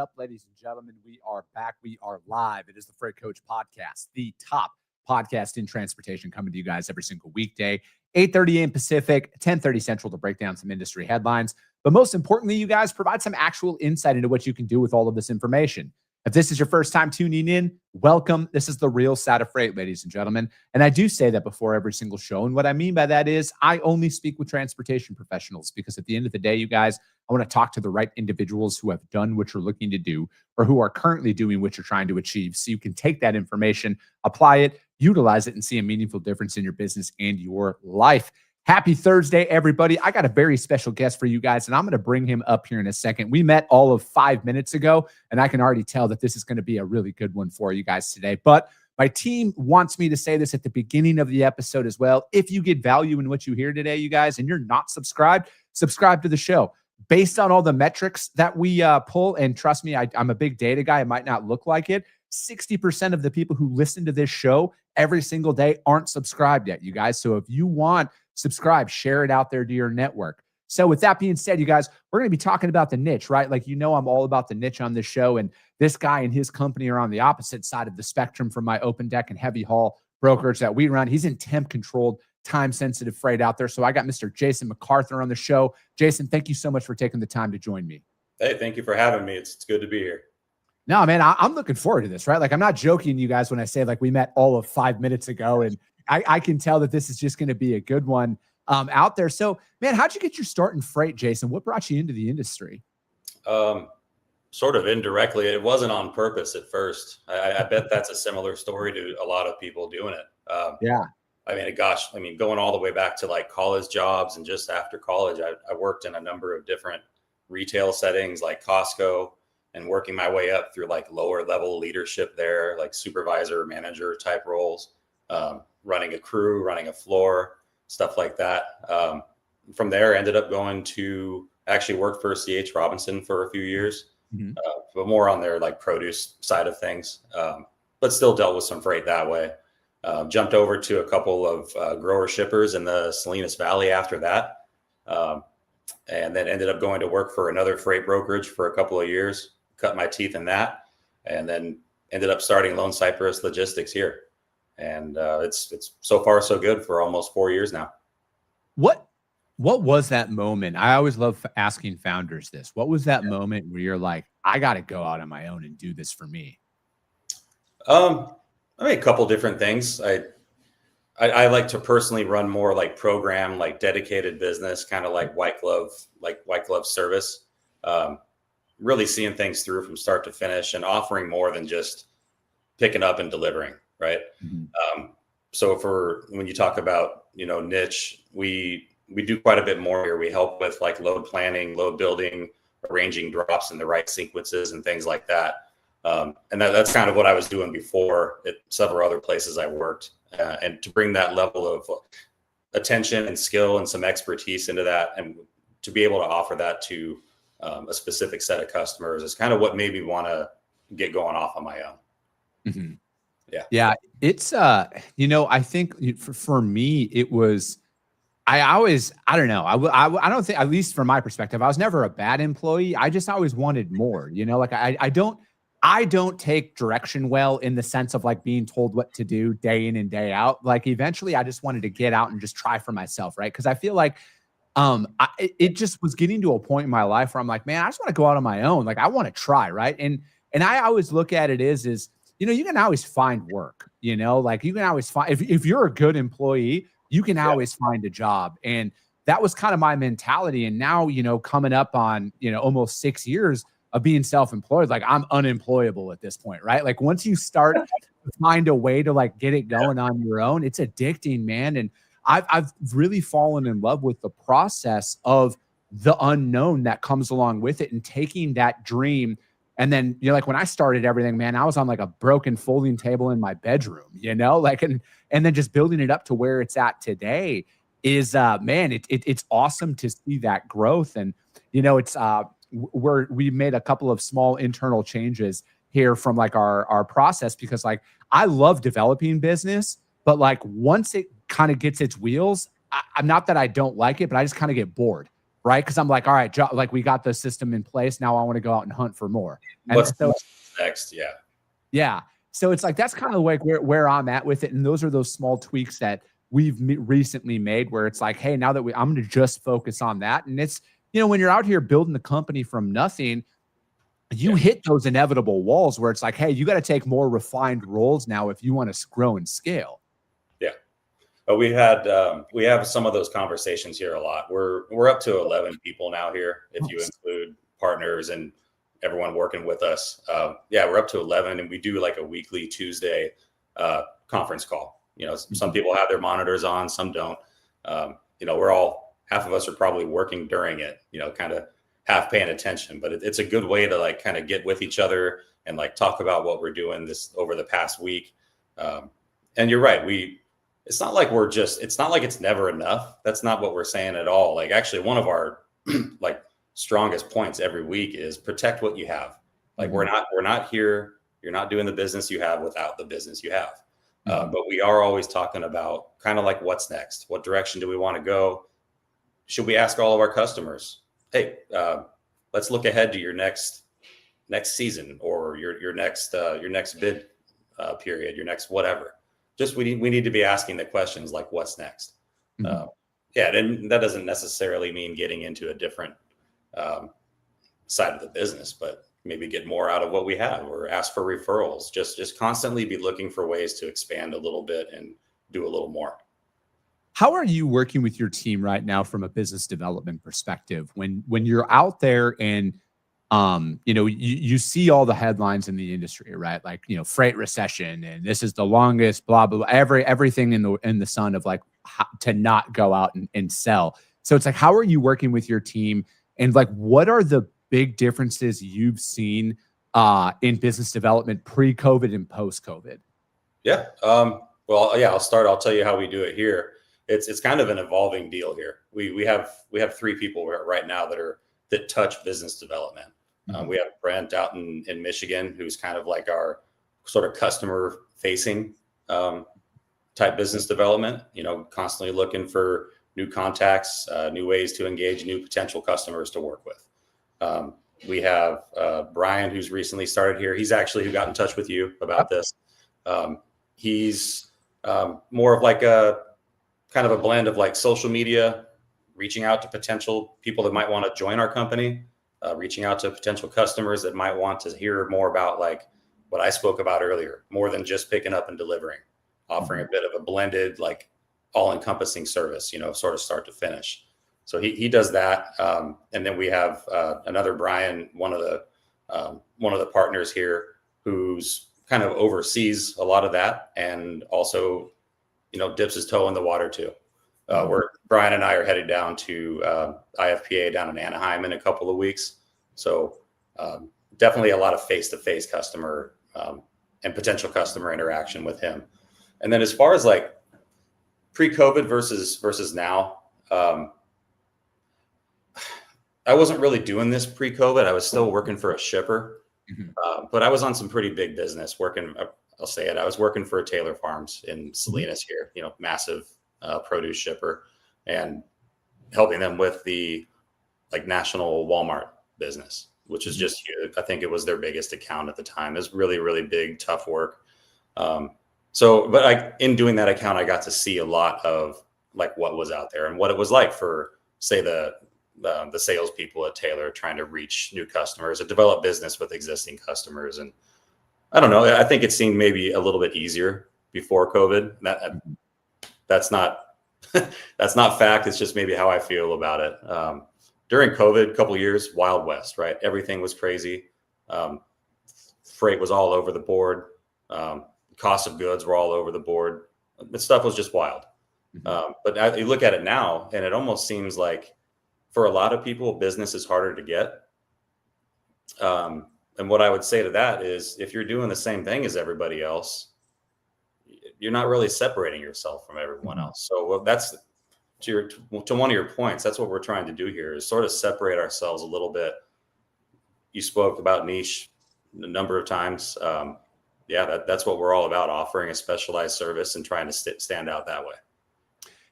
up, ladies and gentlemen? We are back. We are live. It is the Freight Coach Podcast, the top podcast in transportation, coming to you guys every single weekday, 8:30 a.m. Pacific, 10:30 Central, to break down some industry headlines. But most importantly, you guys provide some actual insight into what you can do with all of this information. If this is your first time tuning in, welcome. This is the real side of freight, ladies and gentlemen. And I do say that before every single show. And what I mean by that is I only speak with transportation professionals, because at the end of the day, you guys, I want to talk to the right individuals who have done what you're looking to do, or who are currently doing what you're trying to achieve, so you can take that information, apply it, utilize it, and see a meaningful difference in your business and your life. Happy Thursday, everybody. I got a very special guest for you guys, and I'm going to bring him up here in a second. We met all of 5 minutes ago, and I can already tell that this is going to be a really good one for you guys today. But my team wants me to say this at the beginning of the episode as well. If you get value in what you hear today, you guys, and you're not subscribed, subscribe to the show. Based on all the metrics that we pull, and trust me, I'm a big data guy. It might not look like it. 60% of the people who listen to this show every single day aren't subscribed yet, you guys. So if you want, subscribe, share it out there to your network. So with that being said, you guys, we're going to be talking about the niche, right? Like, you know, I'm all about the niche on this show, and this guy and his company are on the opposite side of the spectrum from my open deck and heavy haul brokerage that we run. He's in temp controlled, time-sensitive freight out there. So I got Mr. Jason McArthur on the show. Jason, thank you so much for taking the time to join me. Hey, thank you for having me. It's good to be here. No, man, I'm looking forward to this, right? Like, I'm not joking, you guys, when I say like we met all of 5 minutes ago, and I can tell that this is just going to be a good one out there. So, man, how'd you get your start in freight, Jason? What brought you into the industry? Sort of indirectly. It wasn't on purpose at first. I bet that's a similar story to a lot of people doing it. Yeah. I mean, going all the way back to like college jobs, and just after college, I worked in a number of different retail settings like Costco, and working my way up through like lower level leadership there, like supervisor, manager type roles, running a crew, running a floor, stuff like that. From there, ended up going to actually work for C.H. Robinson for a few years, but more on their like produce side of things, but still dealt with some freight that way. Jumped over to a couple of grower shippers in the Salinas Valley after that. And then ended up going to work for another freight brokerage for a couple of years, cut my teeth in that, and then ended up starting Lone Cypress Logistics here. And it's so far so good for almost 4 years now. What was that moment? I always love asking founders this. What was that moment where you're like, I got to go out on my own and do this for me? A couple different things. I like to personally run more like program, like dedicated business, kind of like white glove service. Really seeing things through from start to finish, and offering more than just picking up and delivering. Right. So when you talk about, niche, we do quite a bit more here. We help with like load planning, load building, arranging drops in the right sequences and things like that. And that's kind of what I was doing before at several other places I worked. And to bring that level of attention and skill and some expertise into that, and to be able to offer that to a specific set of customers, is kind of what made me want to get going off on my own. Mm-hmm. Yeah. It's, I think for me, it was, I don't know. I don't think, at least from my perspective, I was never a bad employee. I just always wanted more, like I don't take direction well, in the sense of like being told what to do day in and day out. Like, eventually I just wanted to get out and just try for myself. Right. Cause I feel like, it just was getting to a point in my life where I'm like, man, I just want to go out on my own. Like, I want to try. Right. And I always look at it is, you can always find work, like you can always find, if you're a good employee, you can always find a job. And that was kind of my mentality. And now, coming up on, almost 6 years of being self-employed, like I'm unemployable at this point, right? Like, once you start to find a way to like get it going on your own, it's addicting, man. And I've really fallen in love with the process of the unknown that comes along with it, and taking that dream. And then, like when I started everything, man, I was on like a broken folding table in my bedroom, like, and then just building it up to where it's at today is, man, it's awesome to see that growth. And, it's, we made a couple of small internal changes here from like our process, because like, I love developing business, but like once it kind of gets its wheels, I'm not that I don't like it, but I just kind of get bored. right? Because I'm like, all right, like we got the system in place. Now I want to go out and hunt for more. And What's so next? Yeah. yeah. So it's like that's kind of like where I'm at with it. And those are those small tweaks that we've recently made where it's like, hey, now that I'm going to just focus on that. And it's, when you're out here building the company from nothing, you hit those inevitable walls where it's like, hey, you got to take more refined roles now if you want to grow and scale. Yeah. But we have some of those conversations here a lot. We're up to 11 people now here, if you include partners and everyone working with us. We're up to 11, and we do like a weekly Tuesday conference call. Some people have their monitors on, some don't. Half of us are probably working during it, kind of half paying attention, but it's a good way to like kind of get with each other and like talk about what we're doing this over the past week. And you're right. It's not like it's never enough. That's not what we're saying at all. Like actually one of our like strongest points every week is protect what you have. Like we're not here. You're not doing the business you have without the business you have. But we are always talking about kind of like what's next. What direction do we want to go? Should we ask all of our customers, hey, let's look ahead to your next season or your next bid period, your next whatever. Just we need to be asking the questions like what's next. Then that doesn't necessarily mean getting into a different side of the business, but maybe get more out of what we have or ask for referrals. Just constantly be looking for ways to expand a little bit and do a little more. How are you working with your team right now from a business development perspective when you're out there and you see all the headlines in the industry, right? Like, freight recession and this is the longest blah, blah, blah, everything in the sun of like how to not go out and sell. So it's like, how are you working with your team and like, what are the big differences you've seen in business development pre-COVID and post-COVID? Yeah. I'll start. I'll tell you how we do it here. It's kind of an evolving deal here. We have 3 people right now that touch business development. We have Brent out in Michigan, who's kind of like our sort of customer facing type business development, constantly looking for new contacts, new ways to engage new potential customers to work with. We have Brian, who's recently started here. He's actually who got in touch with you about this. He's more of like a kind of a blend of like social media, reaching out to potential people that might want to join our company, reaching out to potential customers that might want to hear more about like what I spoke about earlier, more than just picking up and delivering, offering a bit of a blended, like all-encompassing service, sort of start to finish. So he does that. And then we have another Brian, one of the partners here, who's kind of oversees a lot of that and also dips his toe in the water too. Where Brian and I are headed down to IFPA down in Anaheim in a couple of weeks. So definitely a lot of face-to-face customer and potential customer interaction with him. And then as far as like pre-COVID versus now, I wasn't really doing this pre-COVID. I was still working for a shipper, but I was on some pretty big business working. I'll say it. I was working for Taylor Farms in Salinas here, massive produce shipper, and helping them with the like national Walmart business, which is just huge. I think it was their biggest account at the time. It was really, really big, tough work. But in doing that account, I got to see a lot of like what was out there and what it was like for, say, the salespeople at Taylor trying to reach new customers and develop business with existing customers. And I don't know. I think it seemed maybe a little bit easier before COVID. That's not that's not fact. It's just maybe how I feel about it. During COVID, a couple of years, Wild West, right? Everything was crazy. Freight was all over the board. Cost of goods were all over the board. The stuff was just wild. But you look at it now, and it almost seems like for a lot of people, business is harder to get. And what I would say to that is if you're doing the same thing as everybody else, you're not really separating yourself from everyone else. So that's to one of your points. That's what we're trying to do here is sort of separate ourselves a little bit. You spoke about niche a number of times. That's what we're all about, offering a specialized service and trying to stand out that way.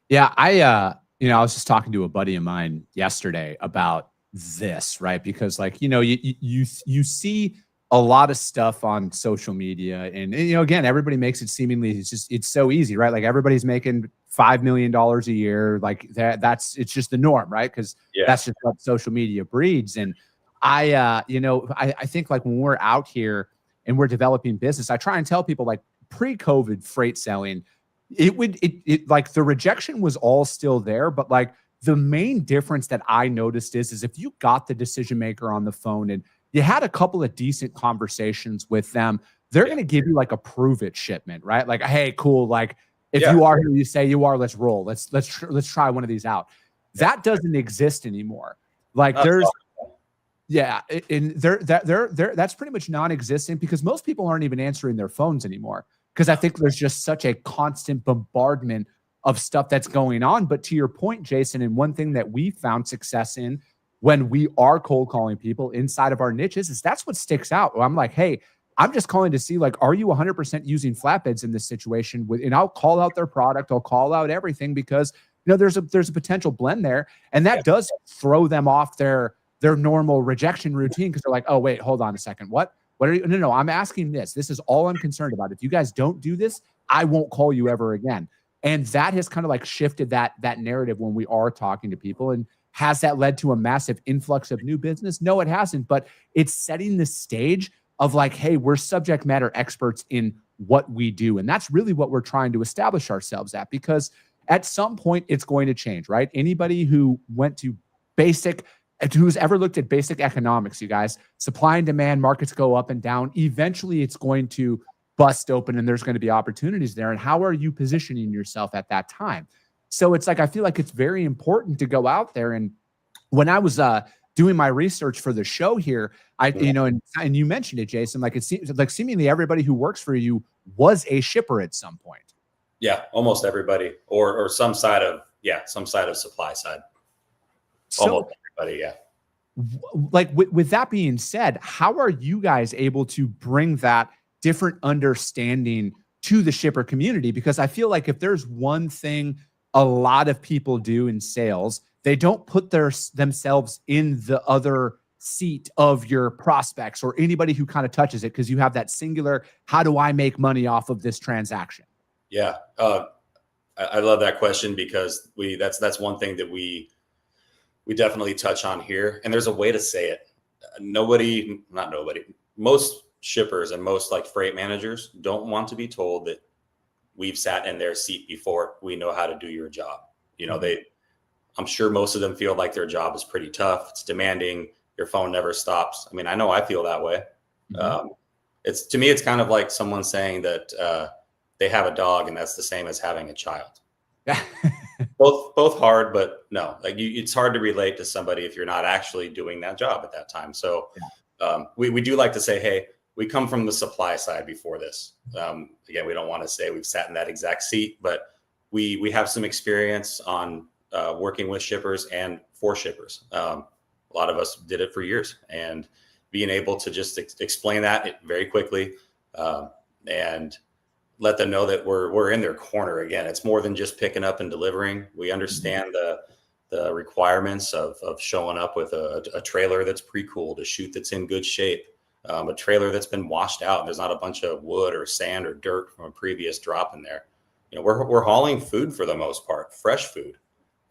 Yeah, I was just talking to a buddy of mine yesterday about this, right? Because like, you see a lot of stuff on social media and again, everybody makes it seemingly, it's so easy, right? Like everybody's making $5 million a year. Like it's just the norm, right? Because that's just what social media breeds. And I think like when we're out here and we're developing business, I try and tell people like pre-COVID freight selling, it like the rejection was all still there, but like the main difference that I noticed is if you got the decision maker on the phone and you had a couple of decent conversations with them, they're going to give you like a prove it shipment, right? Like, hey, cool. Like if you are who you say you are, let's roll. Let's try one of these out. That doesn't exist anymore. Like there's, and that's pretty much non-existent because most people aren't even answering their phones anymore. Because I think there's just such a constant bombardment of stuff that's going on. But to your point, Jason, and one thing that we found success in when we are cold calling people inside of our niches is that's what sticks out. I'm like, hey, I'm just calling to see, like, are you 100% using flatbeds in this situation? And I'll call out their product. I'll call out everything because, there's a potential blend there. And that does throw them off their normal rejection routine because they're like, oh, wait, hold on a second. What are you? No, I'm asking this. This is all I'm concerned about. If you guys don't do this, I won't call you ever again. And that has kind of like shifted that narrative when we are talking to people. And has that led to a massive influx of new business? No, it hasn't. But it's setting the stage of like, hey, we're subject matter experts in what we do. And that's really what we're trying to establish ourselves at, because at some point it's going to change, right? Anybody who went to who's ever looked at basic economics, you guys, supply and demand, markets go up and down. Eventually it's going to bust open and there's going to be opportunities there. And how are you positioning yourself at that time? So it's like, I feel like it's very important to go out there. And when I was doing my research for the show here, and you mentioned it, Jason, like it seems like seemingly everybody who works for you was a shipper at some point. Yeah, almost everybody, or some side of supply side. Almost everybody, yeah. Like with that being said, how are you guys able to bring that different understanding to the shipper community? Because I feel like if there's one thing a lot of people do in sales, they don't put themselves in the other seat of your prospects or anybody who kind of touches it, because you have that singular, how do I make money off of this transaction? Yeah. I love that question because that's one thing that we definitely touch on here. And there's a way to say it. Most shippers and most like freight managers don't want to be told that we've sat in their seat before. We know how to do your job. I'm sure most of them feel like their job is pretty tough. It's demanding. Your phone never stops. I mean, I know I feel that way. Mm-hmm. To me, it's kind of like someone saying that they have a dog and that's the same as having a child. both hard, but no, like it's hard to relate to somebody if you're not actually doing that job at that time. So we do like to say, hey, we come from the supply side before this. Again, we don't want to say we've sat in that exact seat, but we have some experience on working with shippers and for shippers. A lot of us did it for years, and being able to just explain that very quickly and let them know that we're in their corner. Again, it's more than just picking up and delivering. We understand the requirements of showing up with a trailer that's pre-cooled, a chute that's in good shape, a trailer that's been washed out. There's not a bunch of wood or sand or dirt from a previous drop in there. We're hauling food for the most part, fresh food.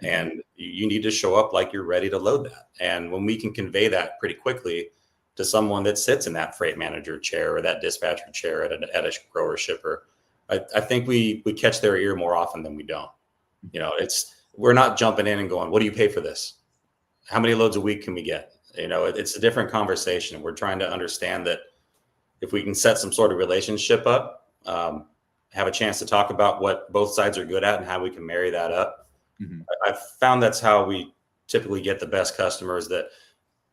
And you need to show up like you're ready to load that. And when we can convey that pretty quickly to someone that sits in that freight manager chair or that dispatcher chair at a grower shipper, I think we catch their ear more often than we don't. We're not jumping in and going, what do you pay for this? How many loads a week can we get? It's a different conversation. We're trying to understand that if we can set some sort of relationship up, have a chance to talk about what both sides are good at and how we can marry that up. Mm-hmm. I've found that's how we typically get the best customers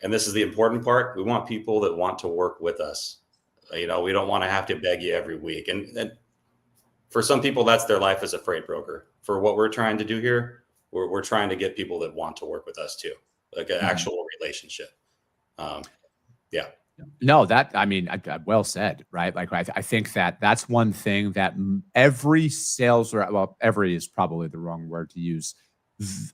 and this is the important part. We want people that want to work with us. We don't want to have to beg you every week. And for some people, that's their life as a freight broker. For what we're trying to do here, we're trying to get people that want to work with us too, like an actual relationship. Yeah. No, well said, right? Like, I think that's one thing that every sales rep, well, every is probably the wrong word to use.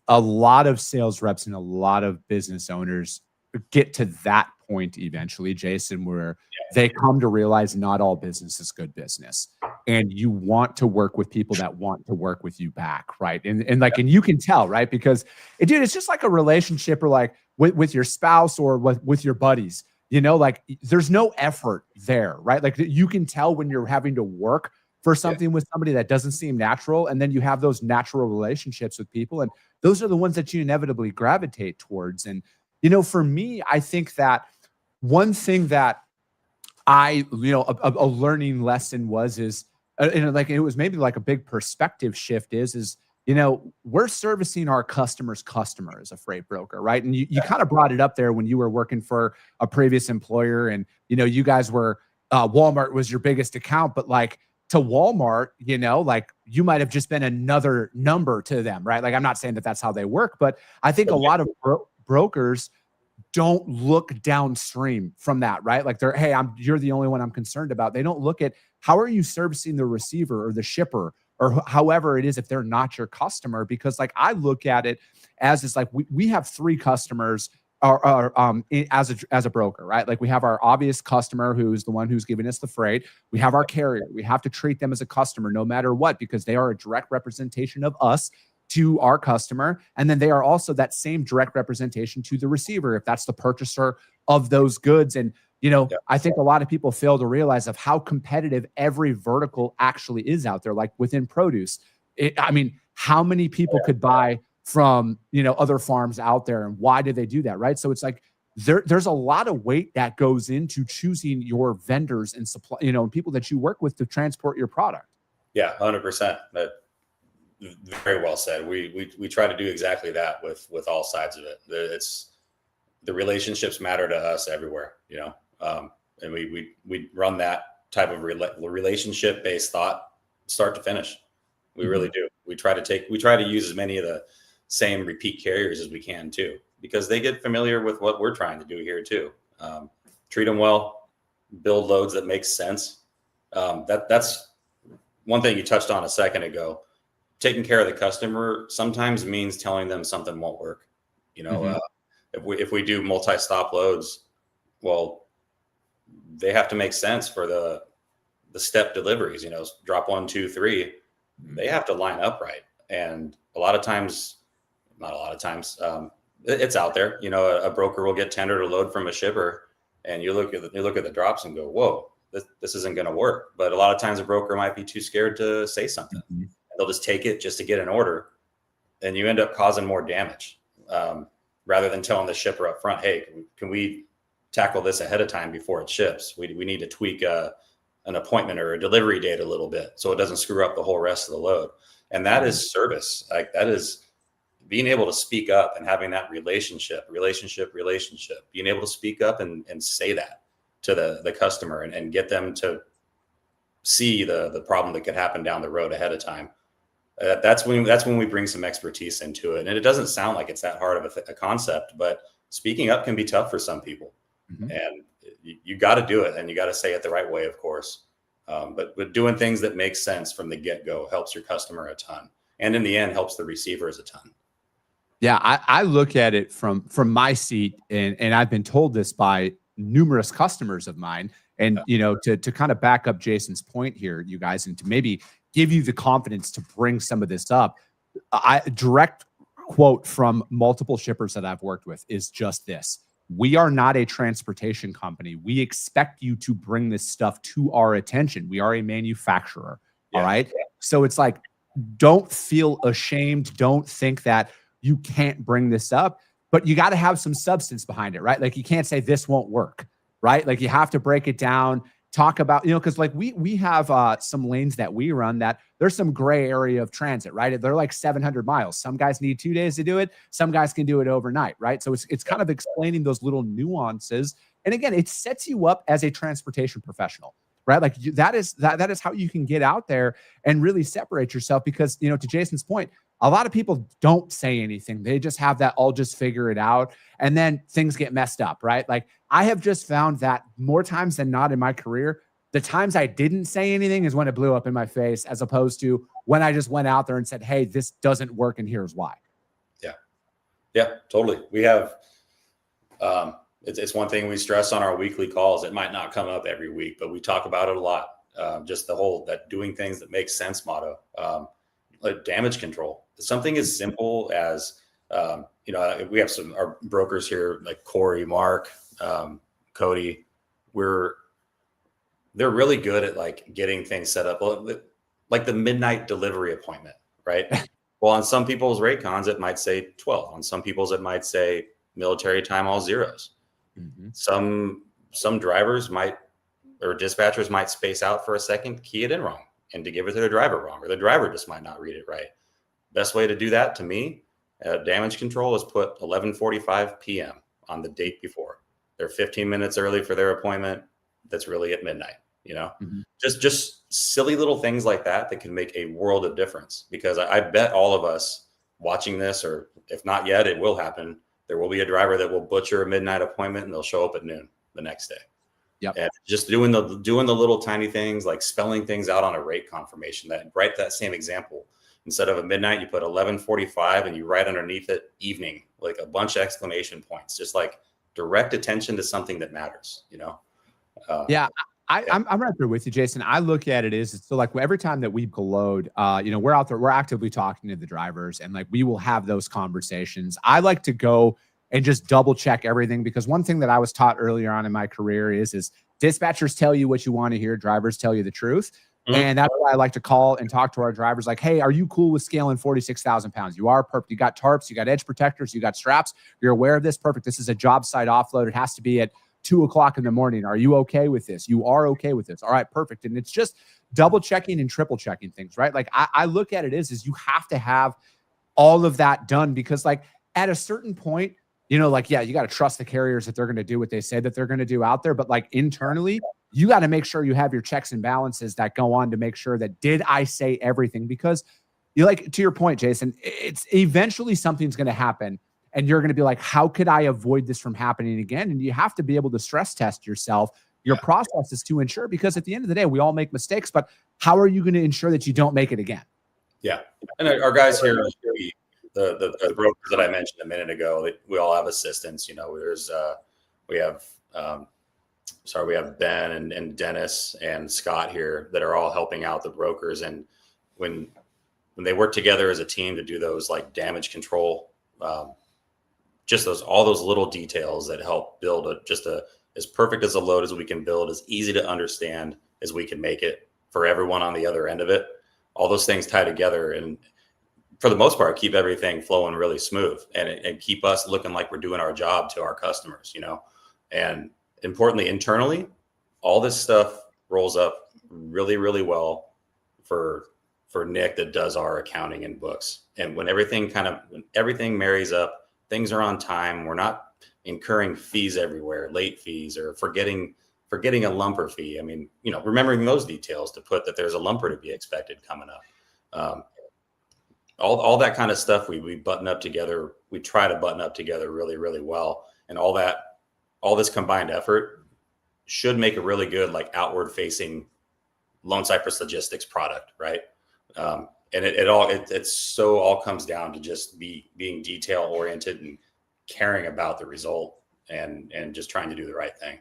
a lot of sales reps and a lot of business owners get to that point eventually, Jason, where they come to realize not all business is good business. And you want to work with people that want to work with you back, right? And like, and you can tell, right? Because dude, it's just like a relationship, or like with your spouse, or with your buddies, like there's no effort there, right? Like you can tell when you're having to work for something with somebody that doesn't seem natural. And then you have those natural relationships with people, and those are the ones that you inevitably gravitate towards. And, for me, I think that one thing that a learning lesson is, like, it was maybe like a big perspective shift is, we're servicing our customer's customer as a freight broker, right? And you kind of brought it up there when you were working for a previous employer, and, you guys were, Walmart was your biggest account, but like, to Walmart, like you might have just been another number to them, right? Like, I'm not saying that that's how they work, but I think a lot of brokers don't look downstream from that, right? Like you're the only one I'm concerned about. They don't look at how are you servicing the receiver or the shipper or however it is if they're not your customer. Because like I look at it as it's like we have three customers as a broker, right? Like we have our obvious customer, who's the one who's giving us the freight. We have our carrier. We have to treat them as a customer no matter what, because they are a direct representation of us to our customer. And then they are also that same direct representation to the receiver, if that's the purchaser of those goods. And, I think a lot of people fail to realize of how competitive every vertical actually is out there. Like within produce, how many people could buy from, other farms out there, and why do they do that, right? So it's like there's a lot of weight that goes into choosing your vendors and supply, and people that you work with to transport your product. Yeah, 100%. Very well said. We try to do exactly that with all sides of it. It's the relationships matter to us everywhere, and we run that type of relationship based thought start to finish. We really do. We try to use as many of the same repeat carriers as we can too, because they get familiar with what we're trying to do here too. Treat them well, build loads that make sense. That's one thing you touched on a second ago. Taking care of the customer sometimes means telling them something won't work. If we do multi-stop loads, well, they have to make sense for the step deliveries. Drop 1, 2, 3. They have to line up right. And it's out there. A broker will get tendered a load from a shipper, and you look at the drops and go, "Whoa, this isn't going to work." But a lot of times a broker might be too scared to say something. They'll just take it just to get an order, and you end up causing more damage rather than telling the shipper up front, "Hey, can we tackle this ahead of time before it ships? We need to tweak an appointment or a delivery date a little bit so it doesn't screw up the whole rest of the load." And that is service. Like that is being able to speak up and having that relationship, being able to speak up and say that to the customer and get them to see the problem that could happen down the road ahead of time. That's when we bring some expertise into it. And it doesn't sound like it's that hard of a concept, but speaking up can be tough for some people. And you got to do it, and you got to say it the right way, of course. But doing things that make sense from the get-go helps your customer a ton, and in the end helps the receivers a ton. Yeah, I look at it from my seat, and I've been told this by numerous customers of mine. And to kind of back up Jason's point here, you guys, and to maybe give you the confidence to bring some of this up, direct quote from multiple shippers that I've worked with is just this: "We are not a transportation company. We expect you to bring this stuff to our attention. We are a manufacturer." All right. So it's like, don't feel ashamed. Don't think that you can't bring this up, but you got to have some substance behind it, right? Like you can't say this won't work, right? Like you have to break it down, talk about, because like we have some lanes that we run that there's some gray area of transit, right? They're like 700 miles. Some guys need 2 days to do it. Some guys can do it overnight, right? So it's kind of explaining those little nuances. And again, it sets you up as a transportation professional, right? Like that is how you can get out there and really separate yourself, because, to Jason's point, a lot of people don't say anything. They just have that, "I'll just figure it out." And then things get messed up, right? Like I have just found that more times than not in my career, the times I didn't say anything is when it blew up in my face, as opposed to when I just went out there and said, "Hey, this doesn't work, and here's why." Yeah, totally. We have, it's one thing we stress on our weekly calls. It might not come up every week, but we talk about it a lot. Just the whole, that doing things that make sense motto, like damage control. Something as simple as, we have our brokers here, like Corey, Mark, Cody, they're really good at like getting things set up, like the midnight delivery appointment, right? Well, on some people's rate cons, it might say 12. On some people's, it might say military time, all zeros. Mm-hmm. Some drivers might, or dispatchers might space out for a second, key it in wrong, and to give it to the driver wrong, or the driver just might not read it right. Best way to do that, to me, damage control, is put 11:45 p.m. on the date before. They're 15 minutes early for their appointment. That's really at midnight. Mm-hmm. Just silly little things like that can make a world of difference, because I bet all of us watching this, or if not yet, it will happen. There will be a driver that will butcher a midnight appointment and they'll show up at noon the next day. Yep. And just doing the little tiny things, like spelling things out on a rate confirmation, write that same example. Instead of a midnight, you put 11:45 and you write underneath it evening, like a bunch of exclamation points, just like direct attention to something that matters, Yeah. I'm right there with you, Jason. I look at it as, so like every time that we load, we're out there, we're actively talking to the drivers, and like we will have those conversations. I like to go and just double check everything, because one thing that I was taught earlier on in my career is dispatchers tell you what you want to hear, drivers tell you the truth. Mm-hmm. And that's why I like to call and talk to our drivers like, hey, are you cool with scaling 46,000 pounds? You are. Perfect. You got tarps, you got edge protectors, you got straps. You're aware of this. Perfect. This is a job site offload. It has to be at 2:00 in the morning. Are you okay with this? You are okay with this. All right, perfect. And it's just double checking and triple checking things, right? Like I look at it is you have to have all of that done, because like at a certain point, you got to trust the carriers that they're going to do what they say that they're going to do out there. But like internally, you got to make sure you have your checks and balances that go on to make sure that, did I say everything? Because to your point, Jason, it's eventually something's going to happen. And you're going to be like, how could I avoid this from happening again? And you have to be able to stress test yourself, your processes, to ensure, because at the end of the day, we all make mistakes, but how are you going to ensure that you don't make it again? Yeah. And our guys here, the brokers that I mentioned a minute ago, we all have assistants. We have Ben and Dennis and Scott here that are all helping out the brokers. And when they work together as a team to do those like damage control, just all those little details that help build as perfect as a load as we can build, as easy to understand as we can make it for everyone on the other end of it. All those things tie together, and for the most part, keep everything flowing really smooth, and keep us looking like we're doing our job to our customers, And importantly, internally, all this stuff rolls up really, really well for Nick that does our accounting and books. And when everything marries up, things are on time. We're not incurring fees everywhere, late fees, or forgetting a lumper fee. I mean, remembering those details to put that there's a lumper to be expected coming up. All that kind of stuff we button up together. We try to button up together really, really well. And all this combined effort should make a really good, like, outward facing Lone Cypress Logistics product, right? And it all comes down to just being detail oriented and caring about the result, and just trying to do the right thing.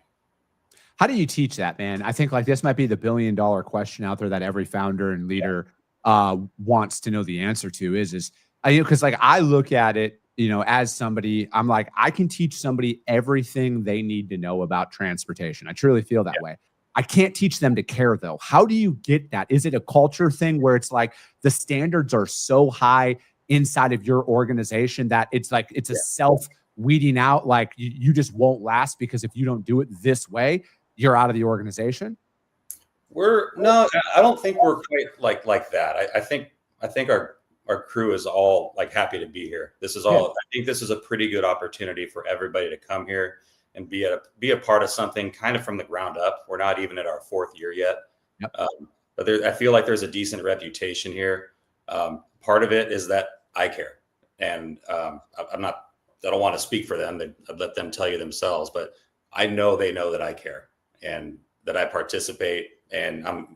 How do you teach that, man? I think like this might be the $1 billion question out there that every founder and leader wants to know the answer to is because like I look at it, as somebody, I'm like, I can teach somebody everything they need to know about transportation. I truly feel that way. I can't teach them to care, though. How do you get that? Is it a culture thing where it's like the standards are so high inside of your organization that it's like it's a self weeding out, like you just won't last because if you don't do it this way, you're out of the organization? No, I don't think we're quite like that. I think our crew is all like happy to be here. This is all. I think this is a pretty good opportunity for everybody to come here and be a part of something kind of from the ground up. We're not even at our 4th year yet. Yep. But I feel like there's a decent reputation here. Part of it is that I care, and I don't want to speak for them. I'd let them tell you themselves, but I know they know that I care and that I participate, and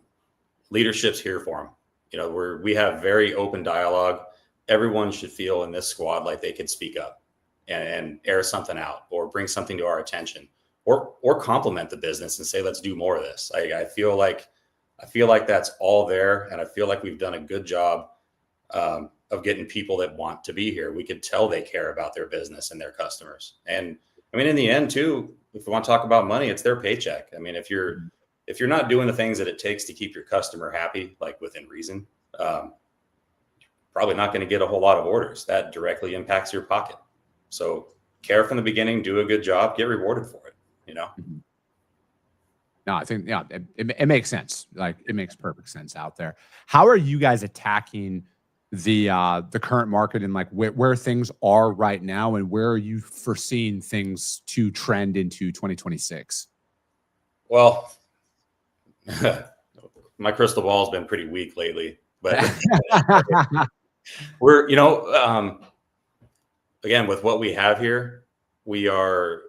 leadership's here for them. We have very open dialogue. Everyone should feel in this squad like they can speak up. and air something out or bring something to our attention or compliment the business and say, let's do more of this. I feel like that's all there. And I feel like we've done a good job of getting people that want to be here. We could tell they care about their business and their customers. And I mean, in the end too, if we want to talk about money, it's their paycheck. I mean, if you're not doing the things that it takes to keep your customer happy, like within reason, probably not going to get a whole lot of orders. That directly impacts your pocket. So care from the beginning, do a good job, get rewarded for it, you know? No, I think, yeah, it makes sense. Like, it makes perfect sense out there. How are you guys attacking the current market and like where things are right now, and where are you foreseeing things to trend into 2026? Well, my crystal ball has been pretty weak lately, but we're, again, with what we have here, we're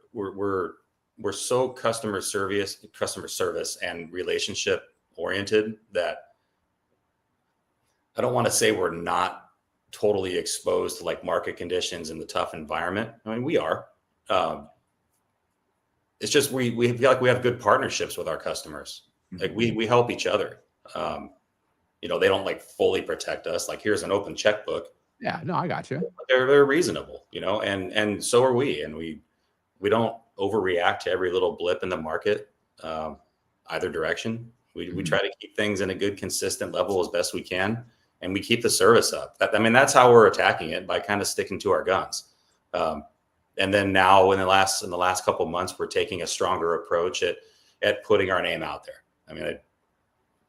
so customer service and relationship oriented that I don't want to say we're not totally exposed to like market conditions and the tough environment. I mean, we are. It's just we feel like we have good partnerships with our customers. Like we help each other. They don't like fully protect us. Like, here's an open checkbook. Yeah, no, I got you. But they're reasonable, and so are we. And we don't overreact to every little blip in the market, either direction. We try to keep things in a good, consistent level as best we can. And we keep the service up. That's how we're attacking it, by kind of sticking to our guns. And then now in the last couple of months, we're taking a stronger approach at putting our name out there. I mean,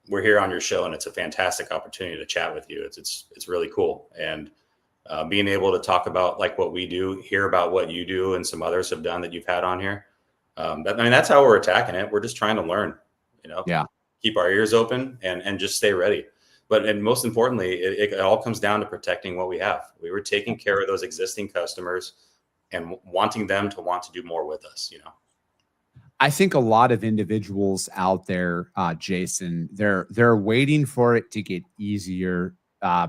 we're here on your show, and it's a fantastic opportunity to chat with you. It's really cool. And being able to talk about like what we do, hear about what you do and some others have done that you've had on here. That's how we're attacking it. We're just trying to learn, keep our ears open and just stay ready. And most importantly, it all comes down to protecting what we have. We were taking care of those existing customers and wanting them to want to do more with us, I think a lot of individuals out there, Jason, they're waiting for it to get easier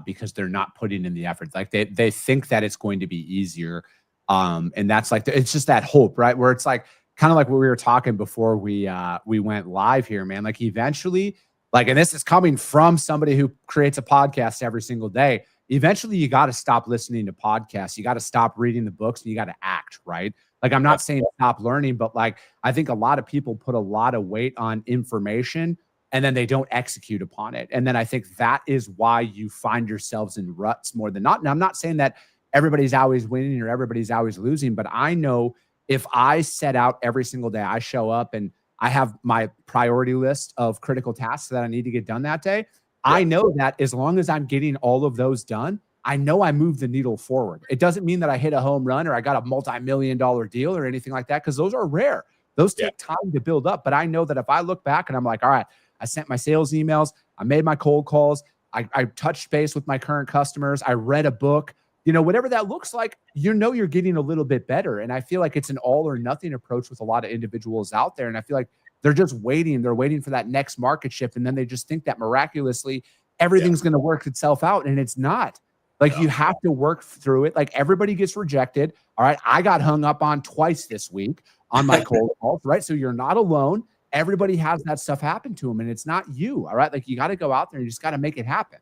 because they're not putting in the effort. Like they think that it's going to be easier. And that's like, it's just that hope, right? Where it's like, kind of like what we were talking before we went live here, man. Like eventually, like, and this is coming from somebody who creates a podcast every single day. Eventually, you got to stop listening to podcasts. You got to stop reading the books, and you got to act, right? Like, I'm not saying stop learning, but like, I think a lot of people put a lot of weight on information and then they don't execute upon it. And then I think that is why you find yourselves in ruts more than not. And I'm not saying that everybody's always winning or everybody's always losing, but I know if I set out every single day, I show up and I have my priority list of critical tasks that I need to get done that day. Yeah. I know that as long as I'm getting all of those done, I know I move the needle forward. It doesn't mean that I hit a home run or I got a multi-million-dollar deal or anything like that, because those are rare. Those take time to build up. But I know that if I look back and I'm like, all right, I sent my sales emails, I made my cold calls, I touched base with my current customers, I read a book, whatever that looks like, you're getting a little bit better. And I feel like it's an all or nothing approach with a lot of individuals out there. And I feel like they're just waiting. They're waiting for that next market shift. And then they just think that miraculously everything's going to work itself out. And it's not. Like, you have to work through it. Like, everybody gets rejected. All right. I got hung up on twice this week on my cold calls, right? So you're not alone. Everybody has that stuff happen to them, and it's not you. All right. Like, you got to go out there and you just got to make it happen.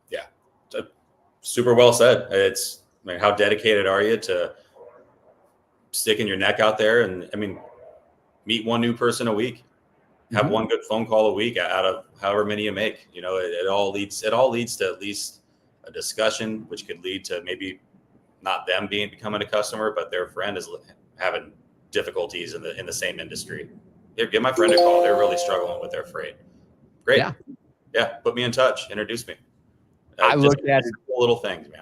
Yeah. Super well said. How dedicated are you to sticking your neck out there and meet one new person a week, have one good phone call a week out of however many you make. It all leads to at least a discussion, which could lead to maybe not them becoming a customer, but their friend is having difficulties in the same industry. Here, give my friend a call. They're really struggling with their freight. Great. Yeah. Put me in touch. Introduce me. I look at little things, man.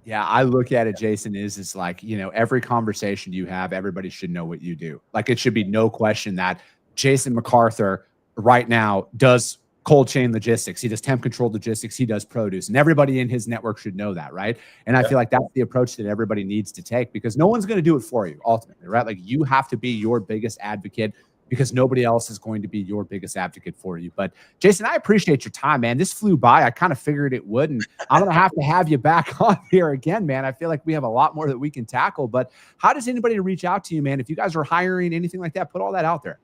Yeah, I look at it, Jason, is like, every conversation you have, everybody should know what you do. Like, it should be no question that Jason McArthur right now does cold chain logistics. He does temp controlled logistics. He does produce, and everybody in his network should know that, right? And I feel like that's the approach that everybody needs to take, because no one's going to do it for you ultimately, right? Like, you have to be your biggest advocate because nobody else is going to be your biggest advocate for you. But Jason, I appreciate your time, man. This flew by. I kind of figured it would, and I'm going to have you back on here again, man. I feel like we have a lot more that we can tackle, but how does anybody reach out to you, man? If you guys are hiring, anything like that, put all that out there.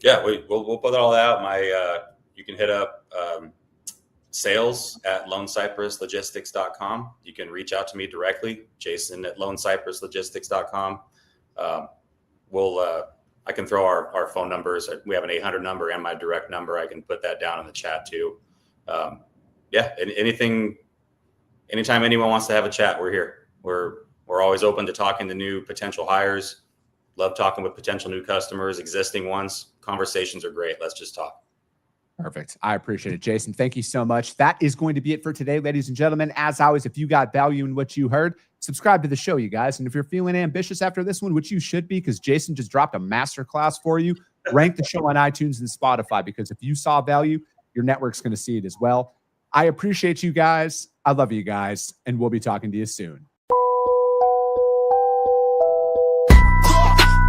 Yeah, we'll put all that out. You can hit up sales@LoneCypressLogistics.com. You can reach out to me directly, Jason@LoneCypressLogistics.com. I can throw our phone numbers. We have an 800 number and my direct number. I can put that down in the chat too. Anytime anyone wants to have a chat, we're here. We're always open to talking to new potential hires. Love talking with potential new customers, existing ones. Conversations are great. Let's just talk. Perfect. I appreciate it, Jason. Thank you so much. That is going to be it for today, ladies and gentlemen. As always, if you got value in what you heard, subscribe to the show, you guys. And if you're feeling ambitious after this one, which you should be, because Jason just dropped a masterclass for you, rank the show on iTunes and Spotify, because if you saw value, your network's going to see it as well. I appreciate you guys. I love you guys, and we'll be talking to you soon.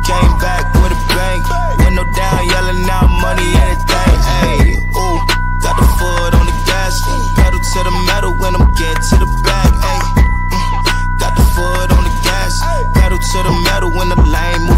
Came back with a bang, window down, yelling out money, anything. Hey, ooh, got the foot on the gas, pedal to the metal when I'm getting to the back. Hey, got the foot on the gas, pedal to the metal when the lane moves.